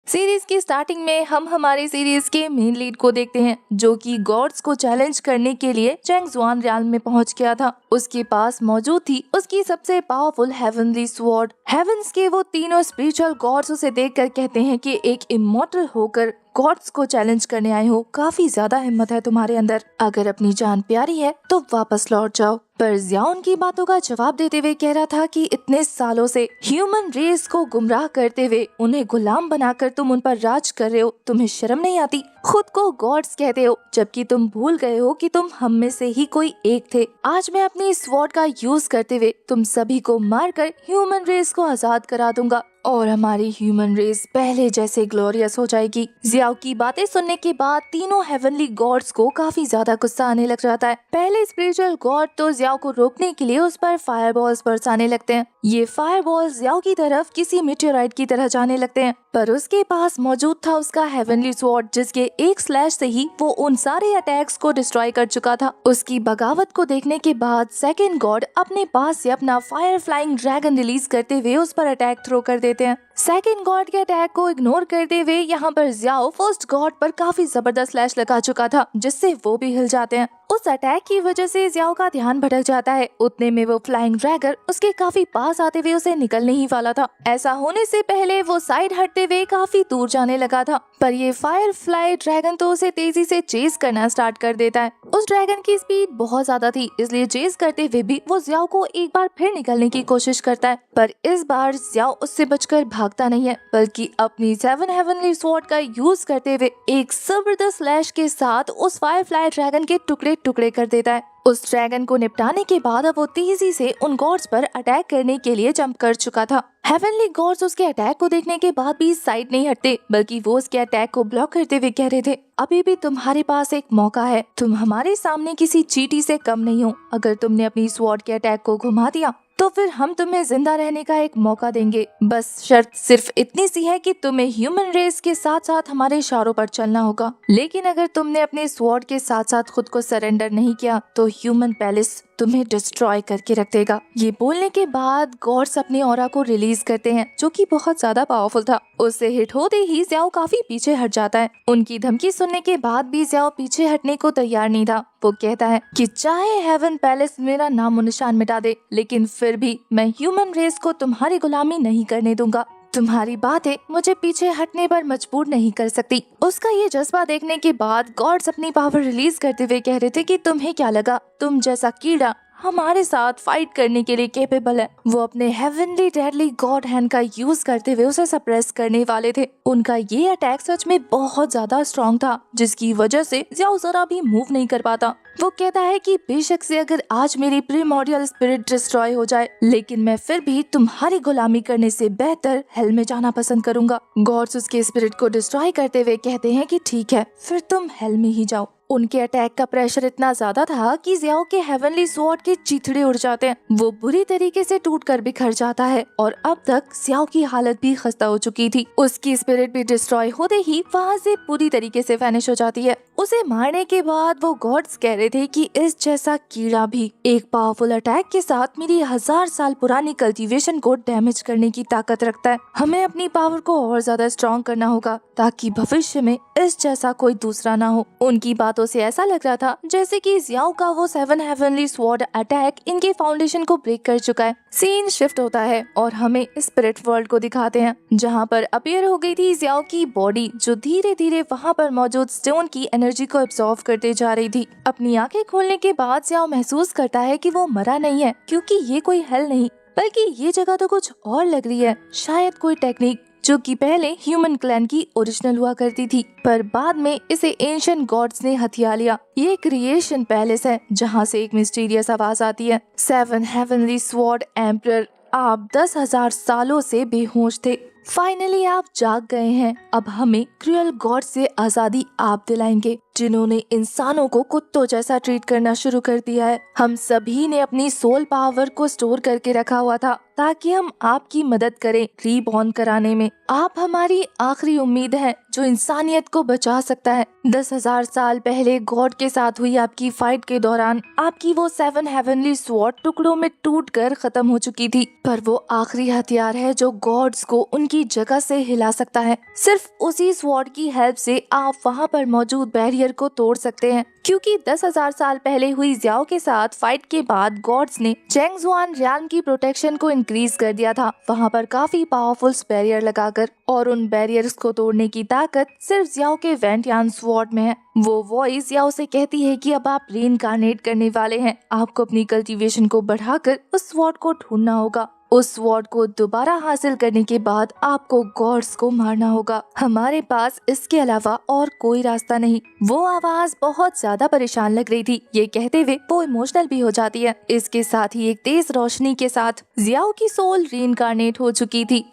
Series की starting में हम हमारी सीरीज के मेन लीड को देखते हैं, जो कि गॉड्स को चैलेंज करने के लिए चैंग जुआन रियाल में पहुंच गया था। उसके पास मौजूद थी उसकी सबसे पावरफुल हेवनली स्वॉर्ड। हेवंस के वो तीनों स्पिरिचुअल गॉड्स उसे देखकर कहते हैं कि एक इमॉर्टल होकर गॉड्स को चैलेंज करने आए हो, काफी ज्यादा हिम्मत है तुम्हारे अंदर। अगर अपनी जान प्यारी है तो वापस लौट जाओ। पर जियाओ उनकी बातों का जवाब देते हुए कह रहा था कि इतने सालों से ह्यूमन रेस को गुमराह करते हुए उन्हें गुलाम बनाकर तुम उन पर राज कर रहे हो, तुम्हें शर्म नहीं आती? खुद को गॉड्स कहते हो, जबकि तुम भूल गए हो कि तुम हम में से ही कोई एक थे। आज मैं अपनी स्वॉर्ड का यूज करते हुए तुम सभी को मारकर ह्यूमन रेस को आजाद करा दूंगा और हमारी ह्यूमन रेस पहले जैसे ग्लोरियस हो जाएगी। जियाओ की बातें सुनने के बाद तीनों हेवनली गॉड्स को काफी ज्यादा गुस्सा आने लग जाता है। पहले स्पिरिचुअल गॉड तो जियाओ को रोकने के लिए उस पर फायरबॉल्स बरसाने लगते हैं। ये फायरबॉल्स जियाओ की तरफ किसी मीटेओराइट की तरह जाने लगते हैं, पर उसके पास मौजूद था उसका हेवनली स्वॉर्ड, जिसके एक स्लैश से ही वो उन सारे अटैक्स को डिस्ट्रॉय कर चुका था। उसकी बगावत को देखने के बाद सेकंड गॉड अपने पास से अपना फायर फ्लाइंग ड्रैगन रिलीज करते हुए उस पर अटैक थ्रो कर देते हैं। सेकंड गॉड के अटैक को इग्नोर करते हुए यहाँ पर जियाओ फर्स्ट गॉड पर काफी जबरदस्त स्लैश लगा चुका था, जिससे वो भी हिल जाते हैं। उस अटैक की वजह से जियाओ का ध्यान भटक जाता है। उतने में वो फ्लाइंग ड्रैगन उसके काफी पास आते हुए उसे निकलने ही वाला था। ऐसा होने से पहले वो साइड हटते हुए काफी दूर जाने लगा था, पर ये फायर फ्लाई ड्रैगन तो उसे तेजी से चेज करना स्टार्ट कर देता है। उस ड्रैगन की स्पीड बहुत ज्यादा थी, इसलिए चेज करते हुए भी वो जियाओ को एक बार फिर निकलने की कोशिश करता है, पर इस बार जियाओ उससे बचकर भागता नहीं है, बल्कि अपनी 7 हेवनली स्वॉर्ड का यूज करते हुए एक जबरदस्त स्लैश के साथ उस फायर फ्लाई ड्रैगन के टुकड़े टुकड़े कर देता है। उस ड्रैगन को निपटाने के बाद अब वो तेजी से उन गॉड्स पर अटैक करने के लिए जंप कर चुका था। हेवनली गॉड्स उसके अटैक को देखने के बाद भी साइड नहीं हटते, बल्कि वो उसके अटैक को ब्लॉक करते हुए कह रहे थे, अभी भी तुम्हारे पास एक मौका है, तुम हमारे सामने किसी चींटी से कम नहीं हो। अगर तुमने अपनी स्वॉर्ड के अटैक को घुमा दिया तो फिर हम तुम्हें जिंदा रहने का एक मौका देंगे। बस शर्त सिर्फ इतनी सी है कि तुम्हें ह्यूमन रेस के साथ साथ हमारे इशारों पर चलना होगा, लेकिन अगर तुमने अपने स्वॉर्ड के साथ साथ खुद को सरेंडर नहीं किया तो ह्यूमन पैलेस तुम्हें डिस्ट्रॉय करके रख देगा। ये बोलने के बाद गॉड्स अपने ऑरा को रिलीज करते हैं, जो कि बहुत ज्यादा पावरफुल था। उससे हिट होते ही जियाओ काफी पीछे हट जाता है। उनकी धमकी सुनने के बाद भी जियाओ पीछे हटने को तैयार नहीं था। वो कहता है कि चाहे हेवन पैलेस मेरा नामो निशान मिटा दे, लेकिन फिर भी मैं ह्यूमन रेस को तुम्हारी गुलामी नहीं करने दूंगा। तुम्हारी बातें मुझे पीछे हटने पर मजबूर नहीं कर सकती। उसका ये जज्बा देखने के बाद गॉड्स अपनी पावर रिलीज करते हुए कह रहे थे कि तुम्हें क्या लगा, तुम जैसा कीड़ा हमारे साथ फाइट करने के लिए कैपेबल है। वो अपने हेवनली डेडली गॉड हैंड का यूज करते हुए उसे सप्रेस करने वाले थे। उनका ये अटैक सच में बहुत ज्यादा स्ट्रॉन्ग था, जिसकी वजह से जियाओ जरा भी मूव नहीं कर पाता। वो कहता है कि बेशक से अगर आज मेरी प्रीमोर्डियल स्पिरिट डिस्ट्रॉय हो जाए, लेकिन मैं फिर भी तुम्हारी गुलामी करने से बेहतर हेल में जाना पसंद करूंगा। गॉड्स उसके स्पिरिट को डिस्ट्रॉय करते हुए कहते हैं कि ठीक है, फिर तुम हेल में ही जाओ। उनके अटैक का प्रेशर इतना ज्यादा था कि जियाओ के हेवनली स्वॉर्ड के चिथड़े उड़ जाते हैं। वो बुरी तरीके से टूटकर बिखर जाता है और अब तक जियाओ की हालत भी खस्ता हो चुकी थी। उसकी स्पिरिट भी डिस्ट्रॉय होते ही वहाँ से पूरी तरीके से वैनिश हो जाती है। उसे मारने के बाद वो गॉड्स कह रहे थे कि इस जैसा कीड़ा भी एक पावरफुल अटैक के साथ मेरी 1000 साल पुरानी कल्टीवेशन को डैमेज करने की ताकत रखता है। हमें अपनी पावर को और ज्यादा स्ट्रॉन्ग करना होगा ताकि भविष्य में इस जैसा कोई दूसरा ना हो। उनकी बातों से ऐसा लग रहा था जैसे कि जियाओ का वो 7 हेवनली स्वॉर्ड अटैक इनके फाउंडेशन को ब्रेक कर चुका है। सीन शिफ्ट होता है और हमें स्पिरिट वर्ल्ड को दिखाते हैं, जहाँ पर अपीयर हो गई थी जियाओ की बॉडी, जो धीरे धीरे वहाँ पर मौजूद स्टोन की एनर्जी को एब्जॉर्व करते जा रही थी। अपनी आंखें खोलने के बाद जियाओ महसूस करता है कि वो मरा नहीं है, क्योंकि ये कोई हेल नहीं बल्कि ये जगह तो कुछ और लग रही है। शायद कोई टेक्निक जो कि पहले ह्यूमन क्लैन की ओरिजिनल हुआ करती थी, पर बाद में इसे एंशिएंट गॉड्स ने हथिया लिया। ये क्रिएशन पैलेस है, जहाँ से एक मिस्टीरियस आवाज आती है, 7 हेवनली स्वॉर्ड एम्परर, आप 10,000 सालों से बेहोश थे। फाइनली आप जाग गए हैं, अब हमें क्रूअल गॉड से आजादी आप दिलाएंगे। जिन्होंने इंसानों को कुत्तों जैसा ट्रीट करना शुरू कर दिया है। हम सभी ने अपनी सोल पावर को स्टोर करके रखा हुआ था ताकि हम आपकी मदद करें रीबॉर्न कराने में। आप हमारी आखिरी उम्मीद है जो इंसानियत को बचा सकता है। 10,000 साल पहले गॉड के साथ हुई आपकी फाइट के दौरान आपकी वो 7 हेवनली स्वॉर्ड टुकड़ों में टूटकर खत्म हो चुकी थी, पर वो आखिरी हथियार है जो गॉड्स को उनकी जगह से हिला सकता है। सिर्फ उसी स्वॉर्ड की हेल्प से आप वहाँ पर मौजूद बैरियर को तोड़ सकते हैं, क्योंकि 10,000 साल पहले हुई ज़ियाओ के साथ फाइट के बाद गॉड्स ने चेंगजुआन रियाल्म की प्रोटेक्शन को इंक्रीज कर दिया था, वहाँ पर काफी पावरफुल बैरियर लगाकर। और उन बैरियर्स को तोड़ने की ताकत सिर्फ ज़ियाओ के वेंटियान स्वॉर्ड में है। वो वॉइस ज़ियाओ से कहती है कि अब आप रीइंकार्नेट करने वाले हैं, आपको अपनी कल्टीवेशन को बढ़ाकर उस स्वॉर्ड को ढूंढना होगा। उस स्वॉर्ड को दोबारा हासिल करने के बाद आपको गॉड्स को मारना होगा। हमारे पास इसके अलावा और कोई रास्ता नहीं। वो आवाज बहुत ज्यादा परेशान लग रही थी। ये कहते हुए वो इमोशनल भी हो जाती है। इसके साथ ही एक तेज रोशनी के साथ ज़ियाओ की सोल रीइंकार्नेट हो चुकी थी।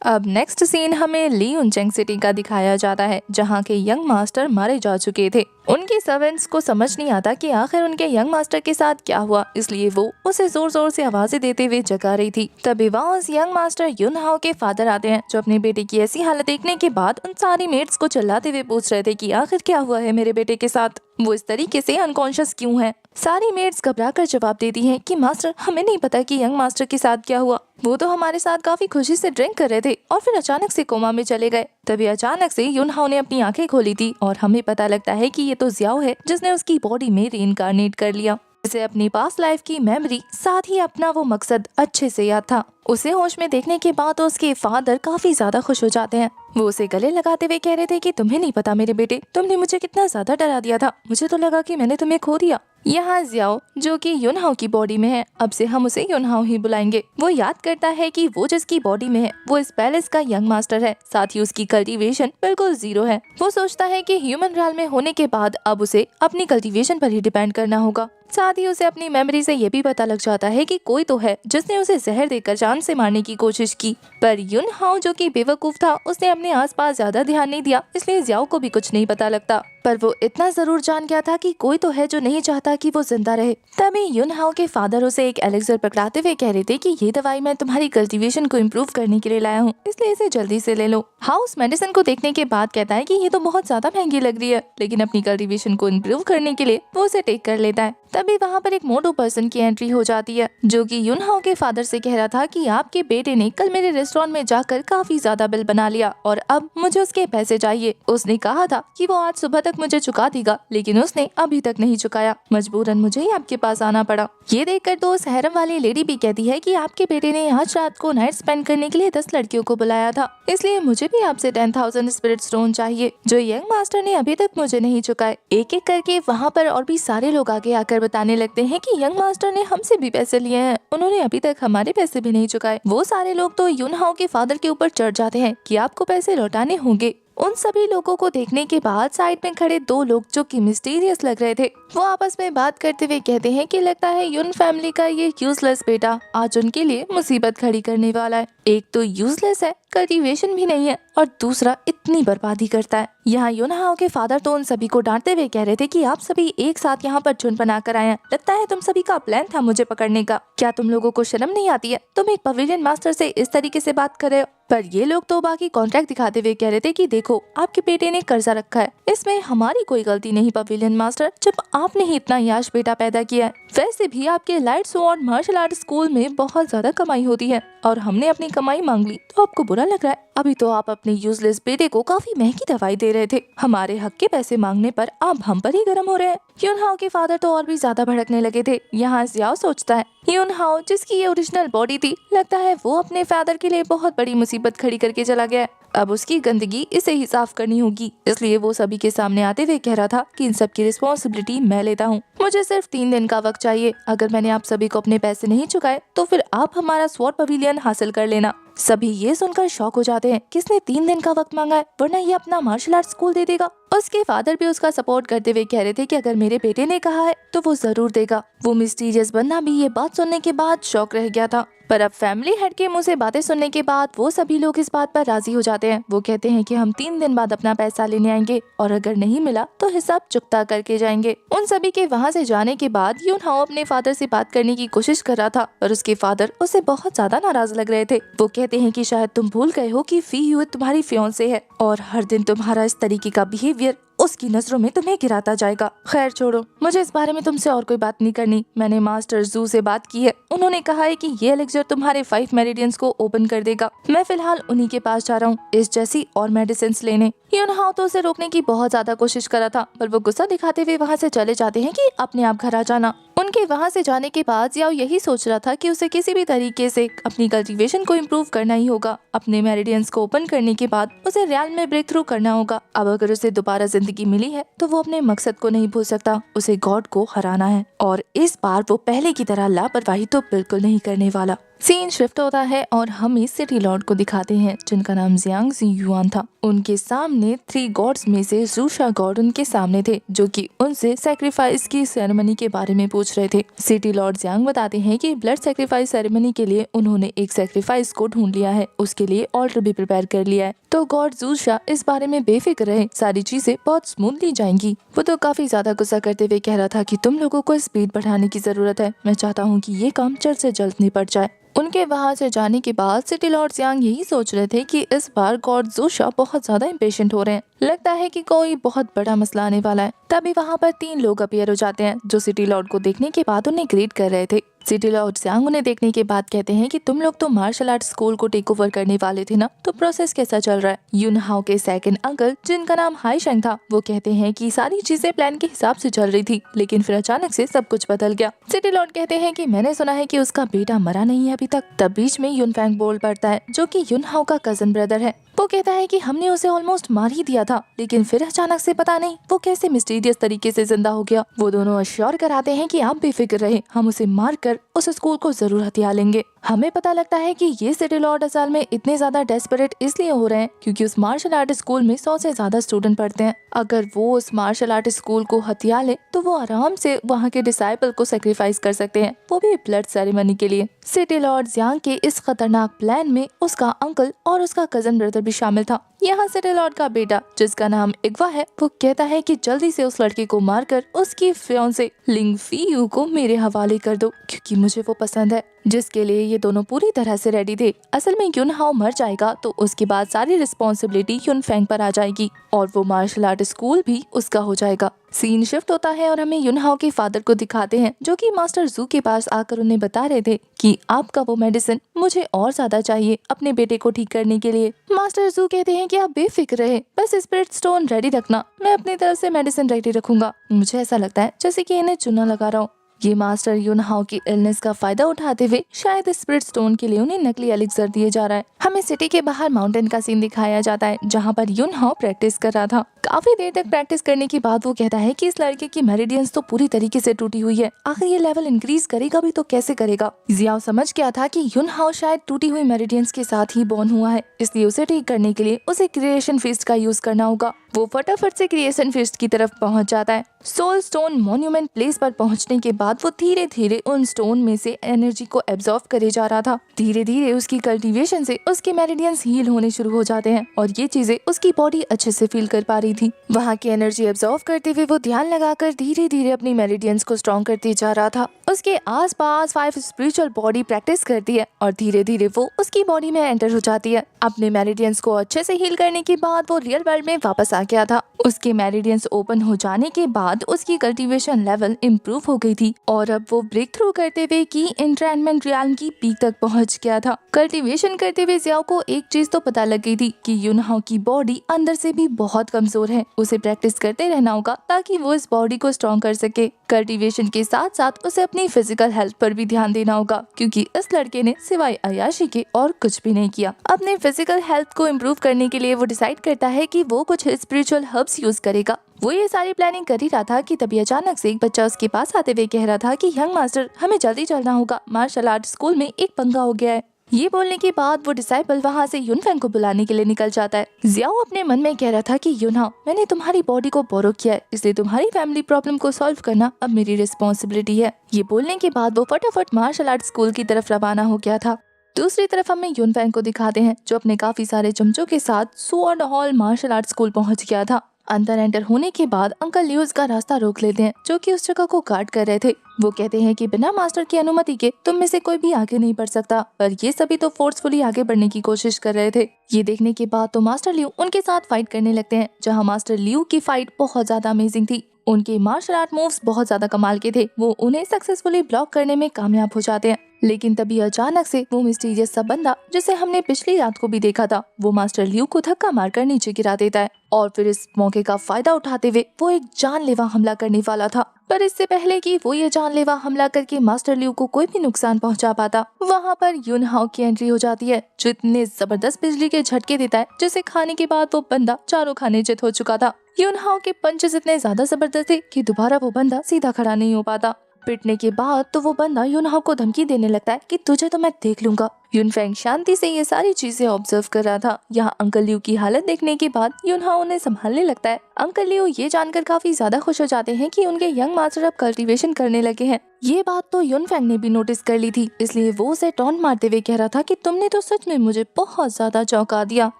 अब नेक्स्ट सीन हमें लियुनचेंग सिटी का दिखाया जाता है, जहाँ के यंग मास्टर मारे जा चुके थे। उनके सर्वेंट्स को समझ नहीं आता कि आखिर उनके यंग मास्टर के साथ क्या हुआ, इसलिए वो उसे जोर जोर से आवाजें देते हुए जगा रही थी। तभी वहाँ उस यंग मास्टर युन हाओ के फादर आते हैं, जो अपने बेटे की ऐसी हालत देखने के बाद उन सारी मेट्स को चिल्लाते हुए पूछ रहे थे कि आखिर क्या हुआ है मेरे बेटे के साथ, वो इस तरीके से अनकॉन्शियस क्यों है। सारी मेट्स घबराकर जवाब देती हैं कि मास्टर, हमें नहीं पता कि यंग मास्टर के साथ क्या हुआ, वो तो हमारे साथ काफी खुशी से ड्रिंक कर रहे थे और फिर अचानक से कोमा में चले गए। तभी अचानक से युन हाओ ने अपनी आंखें खोली थी और हमें पता लगता है कि ये तो ज़ियाओ है जिसने उसकी बॉडी में रीइंकार्नेट कर लिया। उसे अपनी पास्ट लाइफ की मेमोरी साथ ही अपना वो मकसद अच्छे से याद था। उसे होश में देखने के बाद उसके फादर काफी ज्यादा खुश हो जाते हैं। वो उसे गले लगाते हुए कह रहे थे कि तुम्हें नहीं पता मेरे बेटे, तुमने मुझे कितना ज्यादा डरा दिया था, मुझे तो लगा कि मैंने तुम्हें खो दिया। यहाँ ज़ियाओ जो कि युन हाओ की बॉडी में है, अब से हम उसे युन हाओ ही बुलाएंगे। वो याद करता है कि वो जिसकी बॉडी में है वो इस पैलेस का यंग मास्टर है, साथ ही उसकी कल्टीवेशन बिल्कुल जीरो है। वो सोचता है कि ह्यूमन रियल में होने के बाद अब उसे अपनी कल्टीवेशन पर ही डिपेंड करना होगा। साथ ही उसे अपनी मेमोरी से ये भी पता लग जाता है कि कोई तो है जिसने उसे जहर देकर जान से मारने की कोशिश की, पर युन हाओ जो कि बेवकूफ था उसने अपने आसपास ज्यादा ध्यान नहीं दिया, इसलिए ज़ियाओ को भी कुछ नहीं पता लगता। पर वो इतना जरूर जान गया था कि कोई तो है जो नहीं चाहता कि वो जिंदा रहे। तभी युन हाओ के फादर उसे एक एलेक्सर पकड़ाते हुए कह रहे थे कि ये दवाई मैं तुम्हारी कल्टीवेशन को इम्प्रूव करने के लिए लाया हूँ, इसलिए इसे जल्दी से ले लो। हाउस मेडिसिन को देखने के बाद कहता है कि ये तो बहुत ज्यादा महंगी लग रही है, लेकिन अपनी कल्टीवेशन को इम्प्रूव करने के लिए वो उसे टेक कर लेता है। तभी वहाँ पर एक मोटो पर्सन की एंट्री हो जाती है, जो कि युन हाओ के फादर से कह रहा था कि आपके बेटे ने कल मेरे रेस्टोरेंट में जाकर काफी ज्यादा बिल बना लिया और अब मुझे उसके पैसे चाहिए। उसने कहा था कि वो आज सुबह तक मुझे चुका देगा, लेकिन उसने अभी तक नहीं चुकाया। मजबूरन मुझे ही आपके पास आना पड़ा। ये देखकर तो उस हैरम वाली लेडी भी कहती है कि आपके बेटे ने आज रात को नाइट स्पेंड करने के लिए 10 लड़कियों को बुलाया था, इसलिए मुझे भी आपसे 10,000 स्पिरिट स्टोन चाहिए, जो यंग मास्टर ने अभी तक मुझे नहीं चुकाए। एक एक करके वहाँ पर और भी सारे लोग आगे आकर बताने लगते हैं कि यंग मास्टर ने हमसे भी पैसे लिए हैं, उन्होंने अभी तक हमारे पैसे भी नहीं चुकाए। वो सारे लोग तो युन हाओ के फादर के ऊपर चढ़ जाते हैं कि आपको पैसे लौटाने होंगे। उन सभी लोगों को देखने के बाद साइड में खड़े 2 लोग जो कि मिस्टीरियस लग रहे थे, वो आपस में बात करते हुए कहते हैं कि लगता है युन फैमिली का ये यूजलेस बेटा आज उनके लिए मुसीबत खड़ी करने वाला है। एक तो यूजलेस है, कल्टीवेशन भी नहीं है, और दूसरा इतनी बर्बादी करता है। यहाँ युन हाओ के फादर तो उन सभी को डांटते हुए कह रहे थे कि आप सभी एक साथ यहाँ पर झुंड बनाकर आए हैं, लगता है तुम सभी का प्लान था मुझे पकड़ने का। क्या तुम लोगों को शर्म नहीं आती है? तुम एक पवेलियन मास्टर से इस तरीके से बात कर रहे हो। पर ये लोग तो बाकी कॉन्ट्रैक्ट दिखाते हुए कह रहे थे कि देखो आपके बेटे ने कर्जा रखा है, इसमें हमारी कोई गलती नहीं पवेलियन मास्टर, जब आपने ही इतना याश बेटा पैदा किया है। वैसे भी आपके light sword martial art school में बहुत ज्यादा कमाई होती है और हमने अपनी कमाई मांग ली तो आपको बुरा लग रहा है। अभी तो आप अपने यूजलेस बेटे को काफी महंगी दवाई दे रहे थे, हमारे हक के पैसे मांगने पर आप हम पर ही गर्म हो रहे हैं। युन हाओ के फादर तो और भी ज्यादा भड़कने लगे थे। यहाँ ज़ियाओ सोचता है युन हाओ जिसकी ये ओरिजिनल बॉडी थी, लगता है वो अपने फादर के लिए बहुत बड़ी मुसीबत खड़ी करके चला गया है। अब उसकी गंदगी इसे ही साफ करनी होगी, इसलिए वो सभी के सामने आते हुए कह रहा था कि इन सब की रिस्पॉन्सिबिलिटी मैं लेता हूँ। मुझे सिर्फ 3 दिन का वक्त चाहिए, अगर मैंने आप सभी को अपने पैसे नहीं चुकाए तो फिर आप हमारा स्वॉर्ड पवेलियन हासिल कर लेना। सभी ये सुनकर शॉक हो जाते हैं, किसने 3 दिन का वक्त मांगा है, वरना ये अपना मार्शल आर्ट स्कूल दे देगा। उसके फादर भी उसका सपोर्ट करते हुए कह रहे थे कि अगर मेरे बेटे ने कहा है तो वो जरूर देगा। वो मिस्टीरियस बंदा भी ये बात सुनने के बाद शॉक रह गया था। पर अब फैमिली हेड के मुंह से बातें सुनने के बाद वो सभी लोग इस बात पर राजी हो जाते हैं। वो कहते हैं कि हम 3 दिन बाद अपना पैसा लेने आएंगे और अगर नहीं मिला तो हिसाब चुकता करके जाएंगे। उन सभी के वहाँ से जाने के बाद यून हाओ अपने फादर से बात करने की कोशिश कर रहा था और उसके फादर उससे बहुत ज्यादा नाराज लग रहे थे। वो कहते हैं कि शायद तुम भूल गए हो कि फी ह्यूइट तुम्हारी फियांसे है और हर दिन तुम्हारा इस तरीके का बिहेवियर उसकी नजरों में तुम्हें गिराता जाएगा। खैर छोड़ो, मुझे इस बारे में तुमसे और कोई बात नहीं करनी। मैंने मास्टर जू से बात की है, उन्होंने कहा है कि ये एलिक्सर तुम्हारे 5 मेरिडियंस को ओपन कर देगा। मैं फिलहाल उन्हीं के पास जा रहा हूँ इस जैसी और मेडिसिन लेने। यून हाओ तो उसे रोकने की बहुत ज्यादा कोशिश करा था, पर वो गुस्सा दिखाते हुए वहाँ से चले जाते हैं कि अपने आप घर आ जाना। उनके वहाँ से जाने के बाद जियाओ यही सोच रहा था कि उसे किसी भी तरीके से अपनी कल्टीवेशन को इम्प्रूव करना ही होगा। अपने मेरिडियंस को ओपन करने के बाद उसे रियल में ब्रेक थ्रू करना होगा। अब अगर उसे दोबारा जिंदगी मिली है तो वो अपने मकसद को नहीं भूल सकता, उसे गॉड को हराना है और इस बार वो पहले की तरह लापरवाही तो बिल्कुल नहीं करने वाला। सीन शिफ्ट होता है और हम इस सिटी लॉर्ड को दिखाते हैं जिनका नाम जियांग जी युआन था। उनके सामने 3 गॉड्स में से जूशा गॉड उनके सामने थे जो कि उनसे सैक्रिफाइस की सेरेमनी के बारे में पूछ रहे थे। सिटी लॉर्ड जियांग बताते हैं कि ब्लड सैक्रिफाइस सेरेमनी के लिए उन्होंने एक सैक्रिफाइस को ढूंढ लिया है, उसके लिए ऑल्टर भी प्रिपेयर कर लिया है। तो गॉड जूशा इस बारे में बेफिक्र रहे, सारी चीजें बहुत स्मूथली जाएंगी। वो तो काफी ज्यादा गुस्सा करते हुए कह रहा था कि तुम लोगों को स्पीड बढ़ाने की जरूरत है। मैं चाहता हूँ कि ये काम जल्द से जल्द निपट जाए। उनके वहाँ से जाने के बाद सिटी लॉर्ड जियांग यही सोच रहे थे कि इस बार गॉड जूशा बहुत ज्यादा इम्पेशेंट हो रहे हैं, लगता है कि कोई बहुत बड़ा मसला आने वाला है। तभी वहाँ पर 3 लोग अपीयर हो जाते हैं जो सिटी लॉर्ड को देखने के बाद उन्हें ग्रीट कर रहे थे। सिटी लॉर्ड जियांग उन्हें देखने के बाद कहते हैं कि तुम लोग तो मार्शल आर्ट स्कूल को टेक ओवर करने वाले थे ना, तो प्रोसेस कैसा चल रहा है। यून हाओ के सेकंड अंकल जिनका नाम हाई शेंग था वो कहते हैं कि सारी चीजें प्लान के हिसाब से चल रही थी, लेकिन फिर अचानक से सब कुछ बदल गया। सिटी लॉर्ड कहते हैं कि मैंने सुना है कि उसका बेटा मरा नहीं है अभी तक। तब बीच में यून फैंग बोल पड़ता है जो कि यून हाओ का कजन ब्रदर है। वो कहता है कि हमने उसे ऑलमोस्ट मार ही दिया था, लेकिन फिर अचानक से पता नहीं वो कैसे मिस्टीरियस तरीके से जिंदा हो गया। वो दोनों अश्योर कराते हैं कि आप बेफिक्र रहे, हम उसे मार कर उस स्कूल को जरूर हथिया लेंगे। हमें पता लगता है कि ये सिटी लॉर्ड असल में इतने ज्यादा डेस्परेट इसलिए हो रहे हैं क्योंकि उस मार्शल आर्ट स्कूल में 100 से ज्यादा स्टूडेंट पढ़ते हैं। अगर वो उस मार्शल आर्ट स्कूल को हथिया ले तो वो आराम से वहाँ के डिसाइपल को सेक्रीफाइस कर सकते हैं, वो भी ब्लड सेरेमनी के लिए। सिटी लॉर्ड जियांग के इस खतरनाक प्लान में उसका अंकल और उसका कजन ब्रदर भी शामिल था। यहाँ सिटी लॉर्ड का बेटा जिसका नाम इग्वा है वो कहता है कि जल्दी से उस लड़के को मारकर उसकी फियांसे लिंग फी यू को मेरे हवाले कर दो क्योंकि मुझे वो पसंद है, जिसके लिए ये दोनों पूरी तरह से रेडी थे। असल में यून हाओ मर जाएगा तो उसके बाद सारी रिस्पॉन्सिबिलिटी यून फैंग पर आ जाएगी और वो मार्शल आर्ट स्कूल भी उसका हो जाएगा। सीन शिफ्ट होता है और हमें यून हाओ के फादर को दिखाते हैं जो कि मास्टर जू के पास आकर उन्हें बता रहे थे कि आपका वो मेडिसिन मुझे और ज्यादा चाहिए अपने बेटे को ठीक करने के लिए। मास्टर जू कहते हैं कि आप बेफिक्र रहे, बस स्पिरिट स्टोन रेडी रखना, मैं अपनी तरफ से मेडिसिन रेडी रखूंगा। मुझे ऐसा लगता है जैसे कि इन्हें चुना लगा रहा हूँ। ये मास्टर यून हाओ की इलनेस का फायदा उठाते हुए शायद स्पिरिट स्टोन के लिए उन्हें नकली एलिक्सर दिए जा रहा है। हमें सिटी के बाहर माउंटेन का सीन दिखाया जाता है जहाँ पर यून हाओ प्रैक्टिस कर रहा था। काफी देर तक प्रैक्टिस करने के बाद वो कहता है कि इस लड़के की मेरिडियंस तो पूरी तरीके से टूटी हुई है, आखिर ये लेवल इंक्रीज करेगा भी तो कैसे करेगा। जियाओ समझ गया था कि यून हाओ शायद टूटी हुई मेरिडियंस के साथ ही बॉर्न हुआ है, इसलिए उसे ठीक करने के लिए उसे क्रिएशन फीस्ट का यूज करना होगा। वो फटाफट से क्रिएशन फीस्ट की तरफ पहुंच जाता है। सोल स्टोन मॉन्यूमेंट प्लेस पर पहुंचने के बाद वो धीरे धीरे उन स्टोन में से एनर्जी को एब्जॉर्ब करे जा रहा था। धीरे धीरे उसकी कल्टीवेशन से उसके मेरिडियंस हील होने शुरू हो जाते हैं और ये चीजें उसकी बॉडी अच्छे से फील कर पा रही थी। वहाँ की एनर्जी एब्जॉर्ब करते हुए वो ध्यान लगाकर धीरे धीरे अपनी मेरिडियंस को स्ट्रॉन्ग करते जा रहा था। उसके आसपास 5 स्पिरिचुअल बॉडी प्रैक्टिस करती है और धीरे धीरे वो उसकी बॉडी में एंटर हो जाती है। अपने मेरिडियंस को अच्छे से हील करने के बाद वो रियल वर्ल्ड में वापस आ गया था। उसके मेरिडियंस ओपन हो जाने के बाद उसकी कल्टीवेशन लेवल इम्प्रूव हो गई थी और अब वो ब्रेक थ्रू करते हुए की एंट्रेनमेंट रियाल्म की पीक तक पहुंच गया था। कल्टीवेशन करते हुए जियाओ को एक चीज तो पता लग गई थी कि यून हाओ की बॉडी अंदर से भी बहुत कमजोर है, उसे प्रैक्टिस करते रहना होगा ताकि वो इस बॉडी को स्ट्रॉन्ग कर सके। कल्टीवेशन के साथ साथ उसे अपनी फिजिकल हेल्थ पर भी ध्यान देना होगा क्योंकि इस लड़के ने सिवाय अय्याशी के और कुछ भी नहीं किया। अपने फिजिकल हेल्थ को इम्प्रूव करने के लिए वो डिसाइड करता है कि वो कुछ स्पिरिचुअल हर्ब्स यूज करेगा। वो ये सारी प्लानिंग कर ही रहा था कि तभी अचानक से एक बच्चा उसके पास आते हुए कह रहा था कि यंग मास्टर हमें जल्दी चलना होगा, मार्शल आर्ट स्कूल में एक पंगा हो गया है। ये बोलने के बाद वो डिसाइपल वहाँ से युनफेंग को बुलाने के लिए निकल जाता है। जियाओ अपने मन में कह रहा था कि युनहाओ, मैंने तुम्हारी बॉडी को बोरो किया है, इसलिए तुम्हारी फैमिली प्रॉब्लम को सॉल्व करना अब मेरी रिस्पॉन्सिबिलिटी है। ये बोलने के बाद वो फटाफट मार्शल आर्ट स्कूल की तरफ रवाना हो गया था। दूसरी तरफ हमें युनफेंग को दिखाते हैं जो अपने काफी सारे चमचों के साथ sword hall martial art school पहुंच गया था। अंदर एंटर होने के बाद अंकल लियूज का रास्ता रोक लेते हैं जो कि उस जगह को गार्ड कर रहे थे। वो कहते हैं कि बिना मास्टर की अनुमति के तुम में से कोई भी आगे नहीं बढ़ सकता, पर ये सभी तो फोर्सफुली आगे बढ़ने की कोशिश कर रहे थे। ये देखने के बाद तो मास्टर लियू उनके साथ फाइट करने लगते हैं, जहाँ मास्टर लियू की फाइट बहुत ज्यादा अमेजिंग थी। उनके मार्शल आर्ट मूव्स बहुत ज्यादा कमाल के थे। वो उन्हें सक्सेसफुली ब्लॉक करने में कामयाब हो जाते हैं, लेकिन तभी अचानक से वो मिस्टीरियस सा बंदा जिसे हमने पिछली रात को भी देखा था, वो मास्टर लियू को धक्का मारकर नीचे गिरा देता है और फिर इस मौके का फायदा उठाते हुए वो एक जानलेवा हमला करने वाला था। पर इससे पहले कि वो ये जानलेवा हमला करके मास्टर लियू को कोई भी नुकसान पहुंचा पाता, वहाँ पर युनहाओ की एंट्री हो जाती है जो इतने जबरदस्त बिजली के झटके देता है जिसे खाने के बाद वो बंदा चारों खाने चित हो चुका था। युनहाओ के पंचेस इतने ज्यादा जबरदस्त थे कि दोबारा वो बंदा सीधा खड़ा नहीं हो पाता। पिटने के बाद तो वो बंदा युनहाओ को धमकी देने लगता है कि तुझे तो मैं देख लूंगा। युनफेंग शांति से ये सारी चीजें ऑब्जर्व कर रहा था। यहाँ अंकल लियू की हालत देखने के बाद युनहाओ उन्हें संभालने लगता है। अंकल लियू ये जानकर काफी ज्यादा खुश हो जाते हैं कि उनके यंग मास्टर अब कल्टीवेशन करने लगे हैं। ये बात तो युनफेंग ने भी नोटिस कर ली थी, इसलिए वो उसे टॉन्ट मारते हुए कह रहा था कि तुमने तो सच में मुझे बहुत ज्यादा चौंका दिया,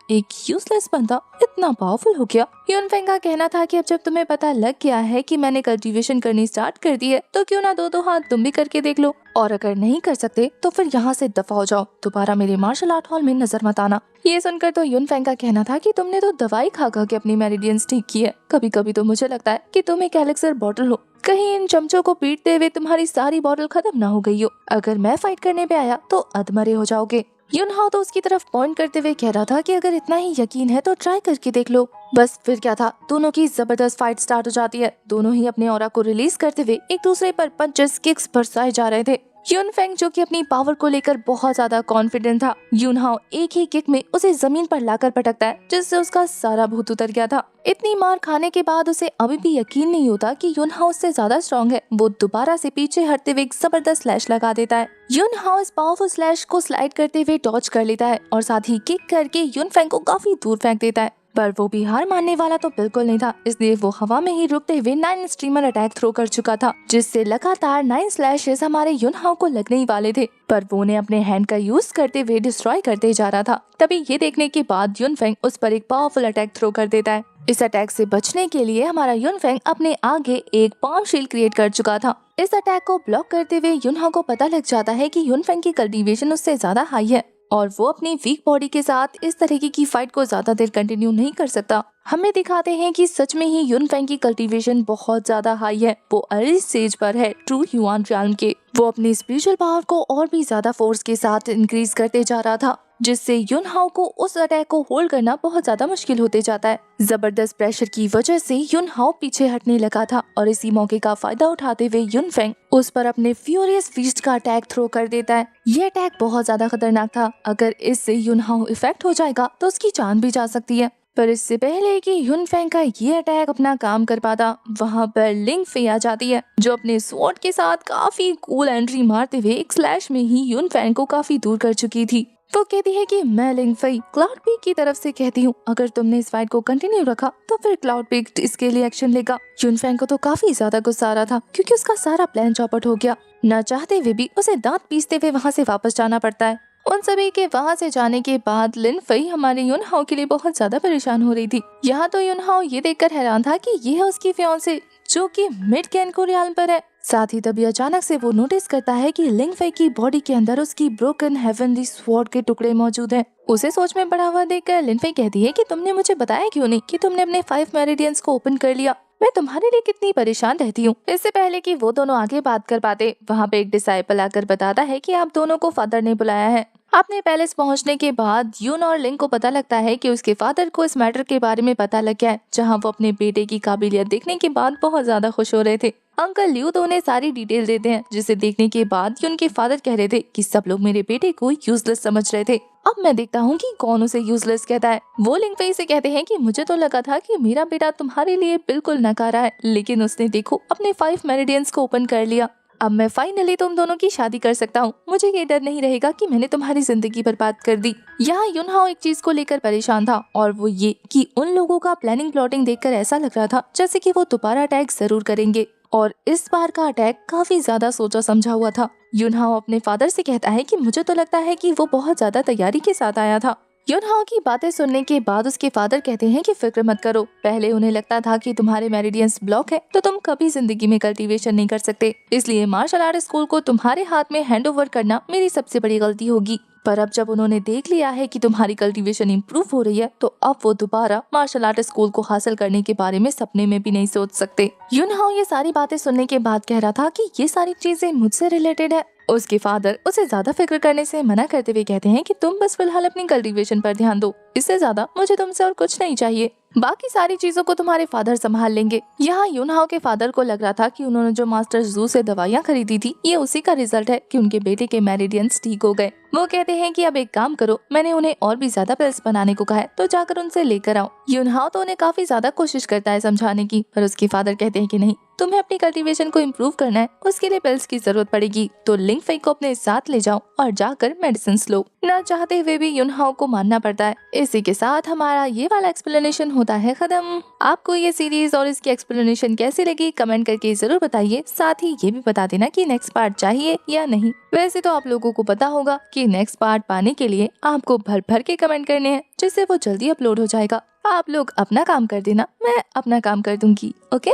एक यूजलेस बंदा इतना पावरफुल हो गया। युनफेंग का कहना था कि अब जब तुम्हें पता लग गया है कि मैंने कल्टीवेशन करनी स्टार्ट कर दी है, तो क्यों ना दो हाथ तुम भी करके देख लो, और अगर नहीं कर सकते तो फिर यहाँ से दफा हो जाओ, दोबारा मेरे मार्शल आर्ट हॉल में नजर मत आना। ये सुनकर तो युनफेंग का कहना था कि तुमने तो दवाई खा खा के अपनी मेरिडियंस ठीक की है, कभी कभी तो मुझे लगता है कि तुम एक एलिक्सर बॉटल हो, कहीं इन चमचों को पीटते हुए तुम्हारी सारी बॉटल खत्म ना हो गई हो। अगर मैं फाइट करने पे आया तो अधमरे हो जाओगे। युनहाओ तो उसकी तरफ पॉइंट करते हुए कह रहा था कि अगर इतना ही यकीन है तो ट्राई करके देख लो। बस फिर क्या था, दोनों की जबरदस्त फाइट स्टार्ट हो जाती है। दोनों ही अपने ऑरा को रिलीज करते हुए एक दूसरे पर पंचेस किक्स बरसाए जा रहे थे। युनफेंग जो कि अपनी पावर को लेकर बहुत ज्यादा कॉन्फिडेंट था, युनहाओ एक ही किक में उसे जमीन पर लाकर पटकता है जिससे उसका सारा भूत उतर गया था। इतनी मार खाने के बाद उसे अभी भी यकीन नहीं होता कि युनहाओ उससे ज्यादा स्ट्रॉन्ग है। वो दोबारा से पीछे हटते हुए एक जबरदस्त स्लैश लगा देता है। युनहाओ इस पावरफुल स्लैश को स्लाइड करते हुए डॉज कर लेता है और साथ ही किक करके युनफेंग को काफी दूर फेंक देता है। पर वो भी हार मानने वाला तो बिल्कुल नहीं था, इसलिए वो हवा में ही रुकते हुए 9 स्ट्रीमर अटैक थ्रो कर चुका था, जिससे लगातार 9 स्लैशेस हमारे युनहाओ को लगने ही वाले थे। पर वो ने अपने हैंड का यूज करते हुए डिस्ट्रॉय करते जा रहा था। तभी ये देखने के बाद युनफेंग उस पर एक पावरफुल अटैक थ्रो कर देता है। इस अटैक से बचने के लिए हमारा युनफेंग अपने आगे एक पाम शील्ड क्रिएट कर चुका था। इस अटैक को ब्लॉक करते हुए युनहाओ को पता लग जाता है कि युनफेंग की कल्टीवेशन उससे ज्यादा हाई है और वो अपनी वीक बॉडी के साथ इस तरीके की फाइट को ज्यादा देर कंटिन्यू नहीं कर सकता। हमें दिखाते हैं कि सच में ही युनफेंग की कल्टीवेशन बहुत ज्यादा हाई है। वो अर्ली स्टेज पर है ट्रू ह्यूआन रियल्म के। वो अपनी स्पिरिचुअल पावर को और भी ज्यादा फोर्स के साथ इंक्रीज करते जा रहा था, जिससे युनहाओ को उस अटैक को होल्ड करना बहुत ज्यादा मुश्किल होते जाता है। जबरदस्त प्रेशर की वजह से युनहाओ पीछे हटने लगा था और इसी मौके का फायदा उठाते हुए युनफेंग उस पर अपने फ्यूरियस फीस्ट का अटैक थ्रो कर देता है। ये अटैक बहुत ज्यादा खतरनाक था, अगर इससे युनहाओ इफेक्ट हो जाएगा तो उसकी जान भी जा सकती है। पर इससे पहले कि युनफेंग का ये अटैक अपना काम कर पाता, वहाँ पर लिंग फे आ जाती है जो अपने स्वॉर्ड के साथ काफी कूल एंट्री मारते हुए एक स्लैश में ही युनफेंग को काफी दूर कर चुकी थी। वो कहती है कि मैं लिंग फे क्लाउड पीक की तरफ से कहती हूँ, अगर तुमने इस फाइट को कंटिन्यू रखा तो फिर क्लाउड पीक इसके लिए एक्शन लेगा। युनफेंग को तो काफी ज्यादा गुस्सा आ रहा था क्योंकि उसका सारा प्लान चौपट हो गया। न चाहते हुए भी उसे दांत पीसते हुए वहाँ से वापस जाना पड़ता है। उन सभी के वहाँ से जाने के बाद लिन फई हमारे युनहाओ के लिए बहुत ज्यादा परेशान हो रही थी। यहाँ तो युनहाओ ये देखकर हैरान था कि ये है उसकी फियांसे जो कि मिड कैनको रियाल पर है। साथ ही तभी अचानक से वो नोटिस करता है कि लिंग फई की बॉडी के अंदर उसकी ब्रोकन हेवनली स्वॉर्ड के टुकड़े मौजूद हैं। उसे सोच में पड़ा हुआ देखकर लिन फई कहती है कि तुमने मुझे बताया क्यों नहीं कि तुमने अपने 5 मेरिडियंस को ओपन कर लिया। मैं तुम्हारे लिए कितनी परेशान रहती हूँ। इससे पहले कि वो दोनों आगे बात कर पाते, वहाँ पे एक डिसाइपल आकर बताता है कि आप दोनों को फादर ने बुलाया है। अपने पैलेस पहुंचने के बाद यून और लिंग को पता लगता है कि उसके फादर को इस मैटर के बारे में पता लग गया है, जहां वो अपने बेटे की काबिलियत देखने के बाद बहुत ज्यादा खुश हो रहे थे। अंकल लियू तो उन्हें सारी डिटेल देते हैं, जिसे देखने के बाद यून के फादर कह रहे थे कि सब लोग मेरे बेटे को यूजलेस समझ रहे थे, अब मैं देखता हूँ कि कौन उसे यूजलेस कहता है। वो लिंग फई से कहते हैं कि मुझे तो लगा था कि मेरा बेटा तुम्हारे लिए बिल्कुल नकारा है, लेकिन उसने देखो अपने 5 मेरिडियंस को ओपन कर लिया। अब मैं फाइनली तुम दोनों की शादी कर सकता हूँ। मुझे ये डर नहीं रहेगा कि मैंने तुम्हारी जिंदगी बर्बाद कर दी। यहाँ युनहाओ एक चीज को लेकर परेशान था और वो ये कि उन लोगों का प्लानिंग प्लॉटिंग देखकर ऐसा लग रहा था जैसे कि वो दोबारा अटैक जरूर करेंगे और इस बार का अटैक काफी ज्यादा सोचा समझा हुआ था। युनहाओ अपने फादर से कहता है कि मुझे तो लगता है कि वो बहुत ज्यादा तैयारी के साथ आया था। युनहाओ की बातें सुनने के बाद उसके फादर कहते हैं कि फिक्र मत करो, पहले उन्हें लगता था कि तुम्हारे मेरिडियंस ब्लॉक है तो तुम कभी जिंदगी में कल्टीवेशन नहीं कर सकते, इसलिए मार्शल आर्ट स्कूल को तुम्हारे हाथ में हैंड ओवर करना मेरी सबसे बड़ी गलती होगी। पर अब जब उन्होंने देख लिया है कि तुम्हारी कल्टीवेशन इम्प्रूव हो रही है तो अब वो दोबारा मार्शल आर्ट स्कूल को हासिल करने के बारे में सपने में भी नहीं सोच सकते। युनहाओ ये सारी बातें सुनने के बाद कह रहा था कि ये सारी चीजें मुझसे रिलेटेड है। उसके फादर उसे ज्यादा फिक्र करने से मना करते हुए कहते हैं कि तुम बस फिलहाल अपनी कल्टीवेशन पर ध्यान दो, इससे ज्यादा मुझे तुमसे और कुछ नहीं चाहिए, बाकी सारी चीजों को तुम्हारे फादर संभाल लेंगे। यहाँ युनहाओ के फादर को लग रहा था कि उन्होंने जो मास्टर जू से दवाइयाँ खरीदी थी ये उसी का रिजल्ट है कि उनके बेटे के मेरिडियंस ठीक हो गए। वो कहते हैं कि अब एक काम करो, मैंने उन्हें और भी ज्यादा पिल्स बनाने को कहा है तो जाकर उनसे लेकर आओ। युनहाओ तो उन्हें काफी ज्यादा कोशिश करता है समझाने की, पर उसके फादर कहते हैं कि नहीं, तुम्हें अपनी कल्टीवेशन को इम्प्रूव करना है, उसके लिए पिल्स की जरूरत पड़ेगी, तो लिंग फेई को अपने साथ ले जाओ और जाकर मेडिसिन लो। न चाहते हुए भी युनहाओ को मानना पड़ता है। इसी के साथ हमारा ये वाला एक्सप्लेनेशन होता है खत्म। आपको ये सीरीज और इसकी एक्सप्लेनेशन कैसी लगी कमेंट करके जरूर बताइए, साथ ही ये भी बता देना कि नेक्स्ट पार्ट चाहिए या नहीं। वैसे तो आप लोगों को पता होगा कि नेक्स्ट पार्ट पाने के लिए आपको भर भर के कमेंट करने हैं, जिससे वो जल्दी अपलोड हो जाएगा। आप लोग अपना काम कर देना, मैं अपना काम कर दूंगी। ओके।